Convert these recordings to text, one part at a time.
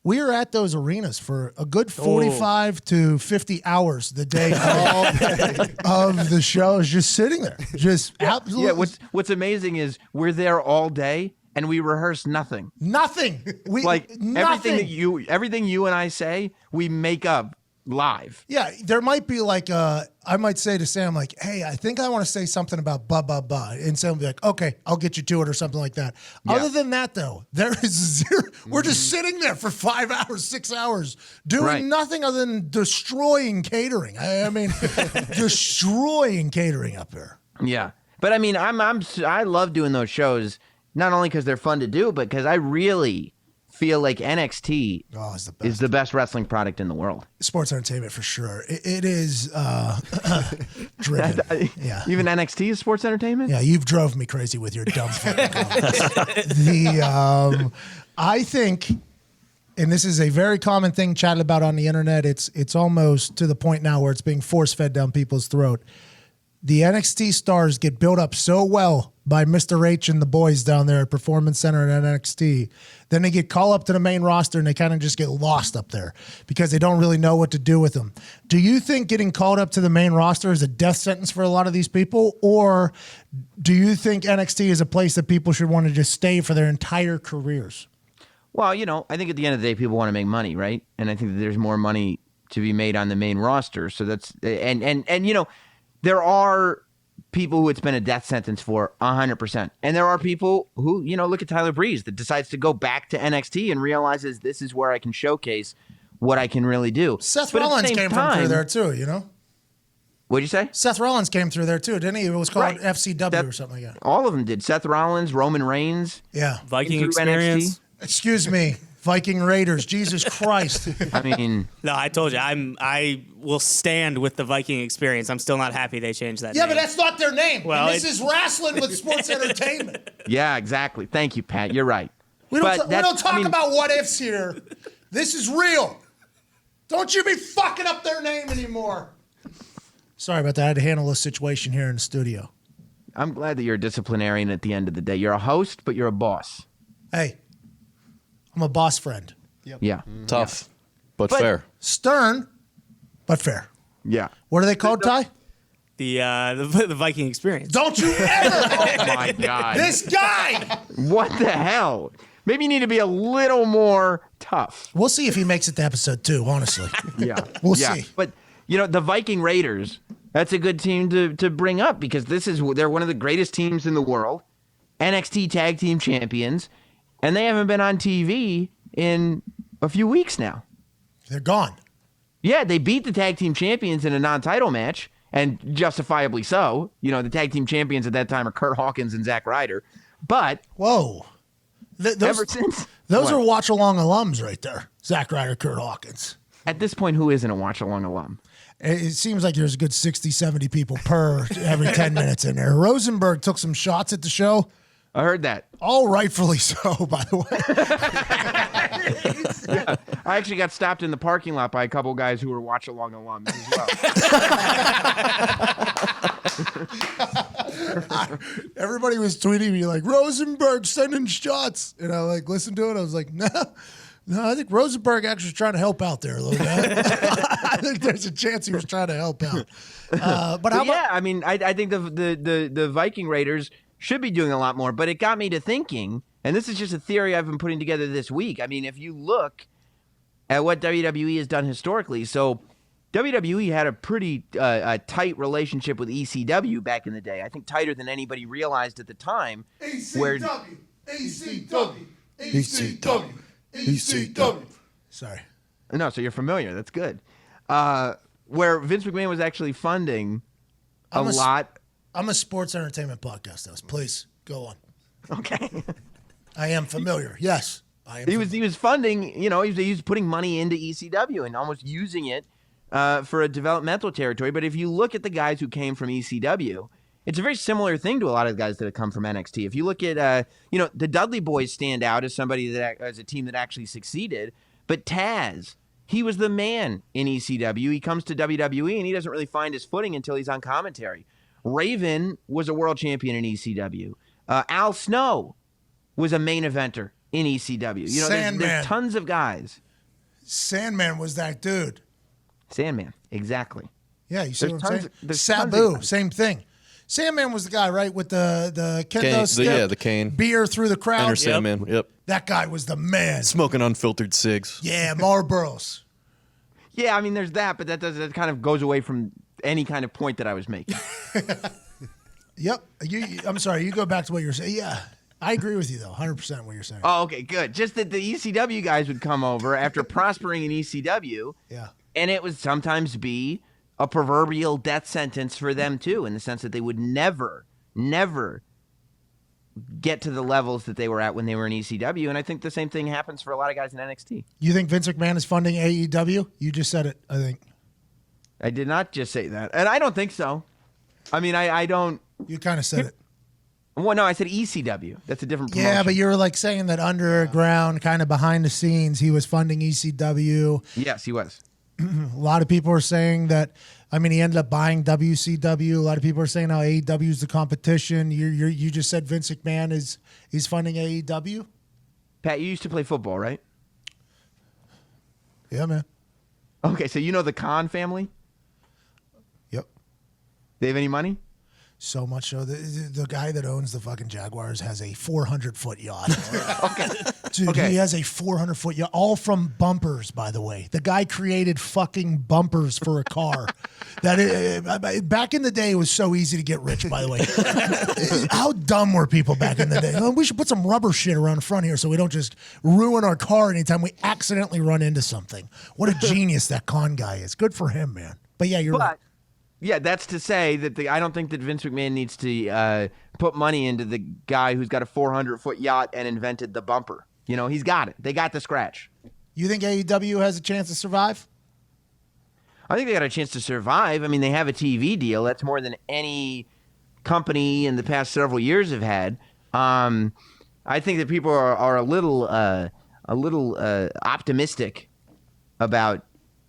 we were at those arenas for a good 45 to 50 hours the day of the show, just sitting there, just absolutely. Yeah, what's amazing is we're there all day and we rehearse nothing. Nothing. Everything you and I say, we make up live. Yeah, there might be like I might say to Sam like, "Hey, I think I want to say something about blah blah blah," and Sam will be like, "Okay, I'll get you to it," or something like that. Yeah. Other than that, though, there is zero. We're just sitting there for 5 hours, 6 hours, doing nothing other than destroying catering. I mean, destroying catering up here. Yeah, but I mean, I love doing those shows not only because they're fun to do, but because I really feel like NXT is the best wrestling product in the world. Sports entertainment for sure. It is driven. Yeah. Even NXT is sports entertainment? Yeah, you've drove me crazy with your dumb fucking comments. I think, and this is a very common thing chatted about on the internet, it's almost to the point now where it's being force-fed down people's throat. The NXT stars get built up so well by Mr. H and the boys down there at Performance Center at NXT. Then they get called up to the main roster and they kind of just get lost up there because they don't really know what to do with them. Do you think getting called up to the main roster is a death sentence for a lot of these people? Or do you think NXT is a place that people should want to just stay for their entire careers? Well, I think at the end of the day, people want to make money, right? And I think that there's more money to be made on the main roster. So that's, and there are people who it's been a death sentence for 100%. And there are people who, look at Tyler Breeze that decides to go back to NXT and realizes this is where I can showcase what I can really do. Seth Rollins came through there too, What'd you say? Seth Rollins came through there too, didn't he? It was called FCW or something like that. All of them did. Seth Rollins, Roman Reigns. Yeah. Viking experience. NXT. Excuse me. Viking Raiders, Jesus Christ! I mean, no, I told you, I will stand with the Viking experience. I'm still not happy they changed that. Yeah, name. but that's not their name. Well, and this is Wrasslin With Sports Entertainment. Yeah, exactly. Thank you, Pat. You're right. We don't talk about what ifs here. This is real. Don't you be fucking up their name anymore. Sorry about that. I had to handle a situation here in the studio. I'm glad that you're a disciplinarian at the end of the day. You're a host, but you're a boss. Hey. I'm a boss friend. Yep. Yeah. Tough, but fair. Stern, but fair. Yeah. What are they called, Ty? The Viking experience. Don't you ever! Oh, my God. This guy! What the hell? Maybe you need to be a little more tough. We'll see if he makes it to episode 2, honestly. Yeah. We'll see. But, the Viking Raiders, that's a good team to bring up because they're one of the greatest teams in the world, NXT Tag Team Champions. And they haven't been on TV in a few weeks now. They're gone. Yeah, they beat the tag team champions in a non-title match, and justifiably so. The tag team champions at that time are Kurt Hawkins and Zack Ryder. But whoa, ever since those are watch-along alums right there. Zack Ryder, Kurt Hawkins. At this point, who isn't a watch-along alum? It seems like there's a good 60, 70 people per every 10 minutes in there. Rosenberg took some shots at the show. I heard that. All rightfully so, by the way. Yeah. I actually got stopped in the parking lot by a couple guys who were watch-along alums as well. Everybody was tweeting me like, Rosenberg sending shots. And I listened to it. I was like, no, I think Rosenberg actually was trying to help out there a little bit. I think there's a chance he was trying to help out. But how about? I mean, I think the Viking Raiders should be doing a lot more, but it got me to thinking, and this is just a theory I've been putting together this week. I mean, if you look at what WWE has done historically, so WWE had a pretty tight relationship with ECW back in the day. I think tighter than anybody realized at the time. ECW. Sorry. No, so you're familiar. That's good. Where Vince McMahon was actually funding a lot. I'm a sports entertainment podcast host. Please go on. Okay. I am familiar. Yes, I am. He was funding. He was putting money into ECW and almost using it for a developmental territory. But if you look at the guys who came from ECW, it's a very similar thing to a lot of the guys that have come from NXT. If you look at the Dudley Boys stand out as somebody that as a team that actually succeeded. But Taz, he was the man in ECW. He comes to WWE and he doesn't really find his footing until he's on commentary. Raven was a world champion in ECW. Al Snow was a main eventer in ECW. There's tons of guys. Sandman was that dude. Sandman, exactly. Yeah, you see There's what I'm tons- saying? there's tons Sabu, of- same thing. Sandman was the guy, right, with the kendo Cane, stick, the cane. beer through the crowd. Enter Sandman. Yep. That guy was the man. Smoking unfiltered cigs. Yeah, Marlboros. Yeah, I mean, there's that, but that kind of goes away from any kind of point that I was making. Yep. I'm sorry. You go back to what you were saying. Yeah, I agree with you though. 100% what you're saying. Oh, okay, good. Just that the ECW guys would come over after prospering in ECW, Yeah. and it would sometimes be a proverbial death sentence for them too, in the sense that they would never get to the levels that they were at when they were in ECW. And I think the same thing happens for a lot of guys in NXT. You think Vince McMahon is funding AEW? You just said it, I think. I did not just say that, and I don't think so. I mean, I don't. You kind of said it. Well, no, I said ECW. That's a different promotion. Yeah, but you were like saying that underground, kind of behind the scenes, he was funding ECW. Yes, he was. A lot of people are saying that. I mean, he ended up buying WCW. A lot of people are saying how AEW is the competition. You just said Vince McMahon is funding AEW. Pat, you used to play football, right? Yeah, man. Okay, so you know the Khan family? Yep. They have any money? So much so, the guy that owns the fucking Jaguars has a 400-foot yacht. Okay. Dude, Okay. he has a 400-foot yacht, all from bumpers, by the way. The guy created fucking bumpers for a car. Back in the day, it was so easy to get rich, by the way. How dumb were people back in the day? We should put some rubber shit around the front here so we don't just ruin our car anytime we accidentally run into something. What a genius that Khan guy is. Good for him, man. But yeah, you're right. Yeah, that's to say that I don't think that Vince McMahon needs to put money into the guy who's got a 400-foot yacht and invented the bumper. You know, he's got it. They got the scratch. You think AEW has a chance to survive? I think they got a chance to survive. I mean, they have a TV deal. That's more than any company in the past several years have had. I think that people are a little optimistic about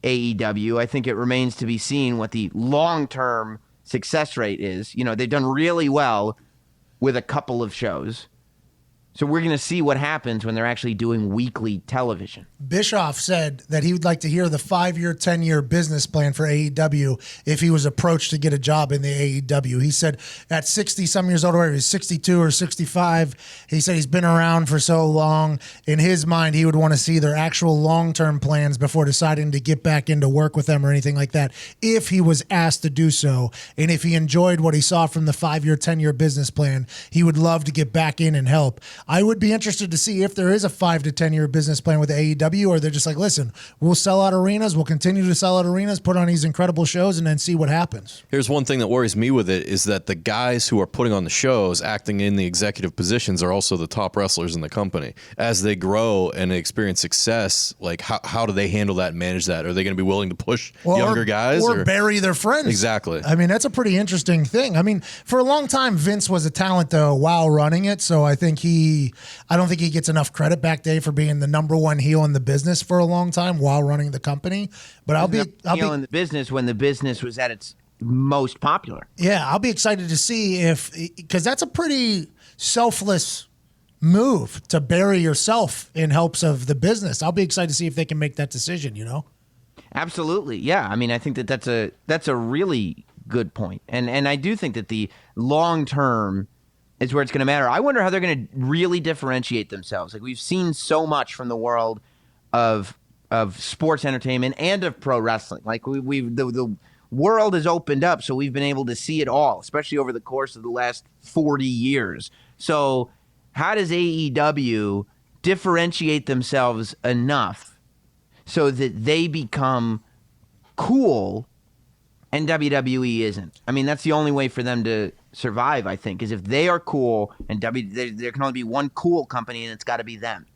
AEW. I think it remains to be seen what the long-term success rate is. You know, they've done really well with a couple of shows. So we're going to see what happens when they're actually doing weekly television. Bischoff said that he would like to hear the 5-year, 10-year business plan for AEW if he was approached to get a job in the AEW. He said at 60-some years old, or he's 62 or 65, he said he's been around for so long. In his mind, he would want to see their actual long-term plans before deciding to get back into work with them or anything like that, if he was asked to do so. And if he enjoyed what he saw from the 5-year, 10-year business plan, he would love to get back in and help. I would be interested to see if there is a 5 to 10-year business plan with AEW, or they're just like, listen, we'll sell out arenas, we'll continue to sell out arenas, put on these incredible shows, and then see what happens. Here's one thing that worries me with it is that the guys who are putting on the shows, acting in the executive positions, are also the top wrestlers in the company. As they grow and experience success, like how do they handle that and manage that? Are they going to be willing to push younger guys? Or bury their friends. Exactly. I mean, that's a pretty interesting thing. I mean, for a long time, Vince was a talent, though, while running it, so I don't think he gets enough credit back day for being the number one heel in the business for a long time while running the company. But I'll be in the business when the business was at its most popular. Yeah, I'll be excited to see because that's a pretty selfless move to bury yourself in hopes of the business. I'll be excited to see if they can make that decision, you know? Absolutely. Yeah. I mean, I think that's a really good point. And I do think that the long term is where it's going to matter. I wonder how they're going to really differentiate themselves. Like, we've seen so much from the world of sports entertainment and of pro wrestling. Like, the world has opened up, so we've been able to see it all, especially over the course of the last 40 years. So how does AEW differentiate themselves enough so that they become cool and WWE isn't? I mean, that's the only way for them to survive, I think, is if they are cool and there can only be one cool company, and it's got to be them.